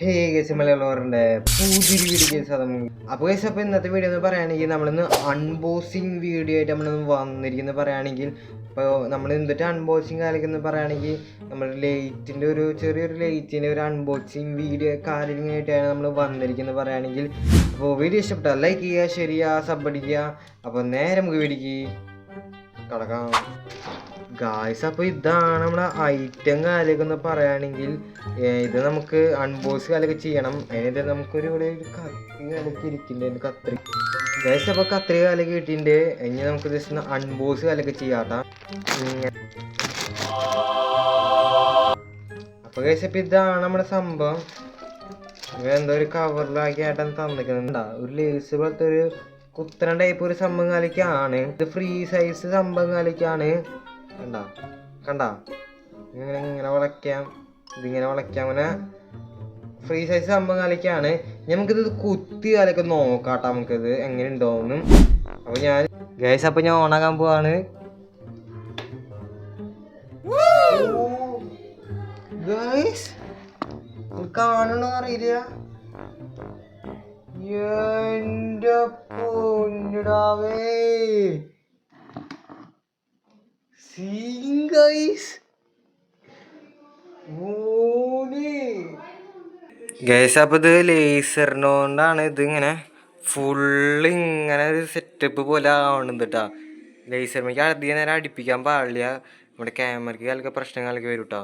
Hey guys മലയാളവരുടെ പുതിയൊരു video case അത് അപ്പോൾ ഗൈസ് അപ്പോൾ ഇന്നത്തെ വീഡിയോ എന്ന് പറയുകയാണെങ്കിൽ നമ്മളിന്ന് അൺബോക്സിങ് വീഡിയോ ആയിട്ട് നമ്മളിന്ന് വന്നിരിക്കുന്നത് പറയുകയാണെങ്കിൽ ഇപ്പോൾ നമ്മൾ എന്തിട്ട് അൺബോക്സിങ് കാലിക്കെന്ന് പറയുകയാണെങ്കിൽ നമ്മൾ ലൈറ്റിൻ്റെ ഒരു ചെറിയൊരു ലൈറ്റിൻ്റെ ഒരു അൺബോക്സിങ് വീഡിയോ കാര്യങ്ങളായിട്ടാണ് നമ്മൾ വന്നിരിക്കുന്നത് പറയുകയാണെങ്കിൽ. അപ്പോൾ വീഡിയോ ഇഷ്ടപ്പെട്ടാൽ ലൈക്ക് ചെയ്യുക, ഷെയർ ചെയ്യുക, സബ് അടിക്കുക. അപ്പോൾ നേരെ നമുക്ക് വീഡിയോക്ക് കടക്കാം ഗായ്സ്. അപ്പോൾ ഇതാണ് നമ്മുടെ ഐറ്റം കാലൊക്കെ എന്ന് പറയുകയാണെങ്കിൽ ഇത് നമുക്ക് അൺബോക്സ് കാലൊക്കെ ചെയ്യണം. അതിനായിട്ട് നമുക്കൊരു ഇവിടെ ഒരു കത്രി കാലൊക്കെ ഇരിക്കുന്നുണ്ട്, കത്രി ഗായ്സ്. അപ്പോൾ കത്രി കാലൊക്കെ കിട്ടിയിട്ടുണ്ട്. ഇനി നമുക്ക് ജസ്റ്റ് അൺബോക്സ് കാലൊക്കെ ചെയ്യാട്ടാ. അപ്പോൾ ഗായ്സ് അപ്പോൾ ഇതാണ് നമ്മുടെ സംഭവം. എന്തോ ഒരു കവറിലാക്കിയായിട്ടാണ് തന്നിക്കുന്നുണ്ടാ. ഒരു ലേസ് പോലത്തെ ഒരു കുത്തന ടൈപ്പ് ഒരു സംഭവം കാലിക്കാണ് ഇത്. ഫ്രീ സൈസ് സംഭവം കാലിക്കാണ്. കണ്ട ഇങ്ങനെ വളയ്ക്കാം, ഇതിങ്ങനെ വളയ്ക്കാം. അങ്ങനെ ഫ്രീ സൈസ് സംഭവം കാലിക്കാണ്. നമുക്കിത് കുത്തി കാലൊക്കെ നോക്കാട്ടോ, നമുക്കിത് എങ്ങനെ ഉണ്ടോന്നും. അപ്പോൾ ഞാൻ ഗൈസ് അപ്പോൾ ഞാൻ ഓണാക്കാൻ പോവാണ്. ഗൈസ് കാണണോ അറിയില്ല. എൻ്റെ പൊന്നിടാവേ ഗൈസ്. അപ്പോൾ ഇത് ലേസറിനോണ്ടാണ് ഇതിങ്ങനെ ഫുള്ള് ഇങ്ങനെ ഒരു സെറ്റപ്പ് പോലെ ആവണത് കേട്ടോ. ലേസറിലേക്ക് അധികം നേരം അടുപ്പിക്കാൻ പാടില്ല, നമ്മുടെ ക്യാമറയ്ക്ക് കാലൊക്കെ പ്രശ്നങ്ങളൊക്കെ വരും കേട്ടോ.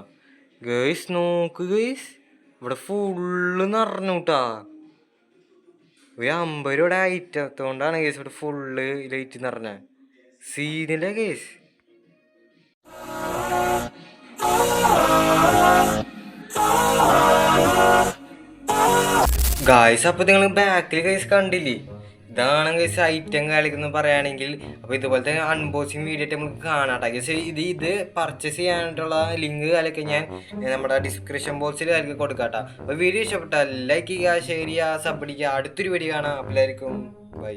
ഗൈസ് നോക്ക് ഗൈസ്, ഇവിടെ ഫുള്ള് നിറഞ്ഞു കേട്ടോ. ഒരു 50 രൂപയുടെ ഐറ്റത്തോണ്ടാണ് ഗൈസ് ഇവിടെ ഫുള്ള് ലൈറ്റ് നിറഞ്ഞ സീനില്ല ഗൈസ്. ഗായ്സ് അപ്പോൾ നിങ്ങൾ ബാക്കിൽ ഗൈസ് കണ്ടില്ലേ, ഇതാണ് ഗൈസ് ഐറ്റം കളിക്കുന്ന പറയുകയാണെങ്കിൽ. അപ്പോൾ ഇതുപോലത്തെ അൺബോക്സിങ് വീഡിയോ ആയിട്ട് നമുക്ക് കാണാം ഗൈസ്. ഇത് പർച്ചേസ് ചെയ്യാനായിട്ടുള്ള ലിങ്ക് കാലൊക്കെ ഞാൻ നമ്മുടെ ഡിസ്ക്രിപ്ഷൻ ബോക്സിൽ കാലൊക്കെ കൊടുക്കാട്ടോ. അപ്പോൾ വീഡിയോ ഇഷ്ടപ്പെട്ടാൽ ലൈക്ക് ചെയ്യുക, ഷെയർ ചെയ്യുക, സബ് അടിക്കുക. അടുത്തൊരു വീഡിയോ കാണാം. അപ്പോൾ എല്ലാവർക്കും ബൈ.